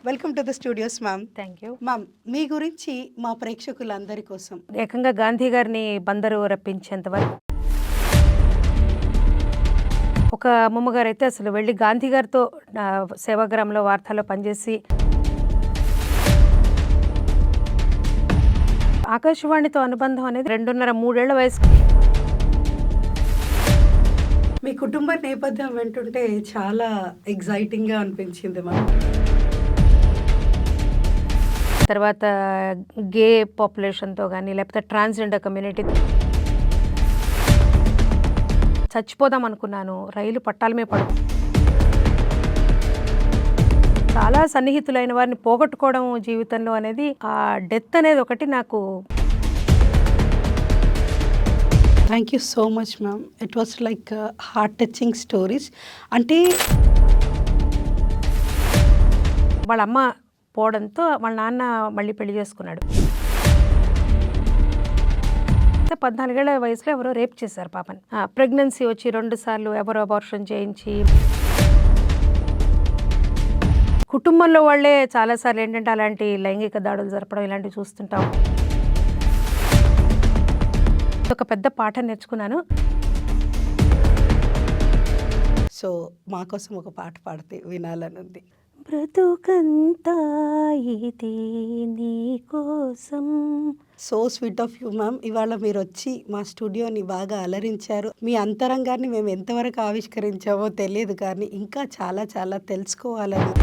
Welcome to the studios ma'am. Thank you. Ma'am, మీ గురించి మా ప్రేక్షకులందరి కోసం ఏకంగా గాంధీ గారిని బందరు రప్పించేంత వరకు ఒక అమ్మమ్మగారు అయితే అసలు వెళ్ళి గాంధీ గారితో సేవాగ్రామంలో వార్తల్లో పనిచేసి ఆకాశవాణితో అనుబంధం అనేది 2.5-3 ఏళ్ల వయసు. మీ కుటుంబ నేపథ్యం వింటుంటే చాలా ఎగ్జైటింగ్గా అనిపించింది మ్యామ్. తర్వాత గే పాపులేషన్తో కానీ లేకపోతే ట్రాన్స్జెండర్ కమ్యూనిటీ చచ్చిపోదాం అనుకున్నాను. రైలు పట్టాల మీద పడు చాలా సన్నిహితులైన వారిని పోగొట్టుకోవడం జీవితంలో అనేది ఆ డెత్ అనేది ఒకటి నాకు. Thank you so much ma'am. It was like heart touching stories. అంటే వాళ్ళ అమ్మ పోవడంతో వాళ్ళ నాన్న మళ్ళీ పెళ్లి చేసుకున్నాడు. 14 ఏళ్ల వయసులో ఎవరో రేప్ చేశారు పాపని. ప్రెగ్నెన్సీ వచ్చి 2 సార్లు ఎవరో అబార్షన్ చేయించి కుటుంబంలో వాళ్ళే చాలాసార్లు ఏంటంటే అలాంటి లైంగిక దాడులు జరపడం ఇలాంటివి చూస్తుంటాం. ఒక పెద్ద పాఠం నేర్చుకున్నాను. సో మా కోసం ఒక పాట పాడితే వినాలనుంది. బ్రతుకంతా ఇది నీ కోసం. So sweet of you ma'am. ఇవాళ మీరు వచ్చి మా స్టూడియోని బాగా అలరించారు. మీ అంతరంగాన్ని మేము ఎంతవరకు ఆవిష్కరించామో తెలియదు, కానీ ఇంకా చాలా చాలా తెలుసుకోవాలని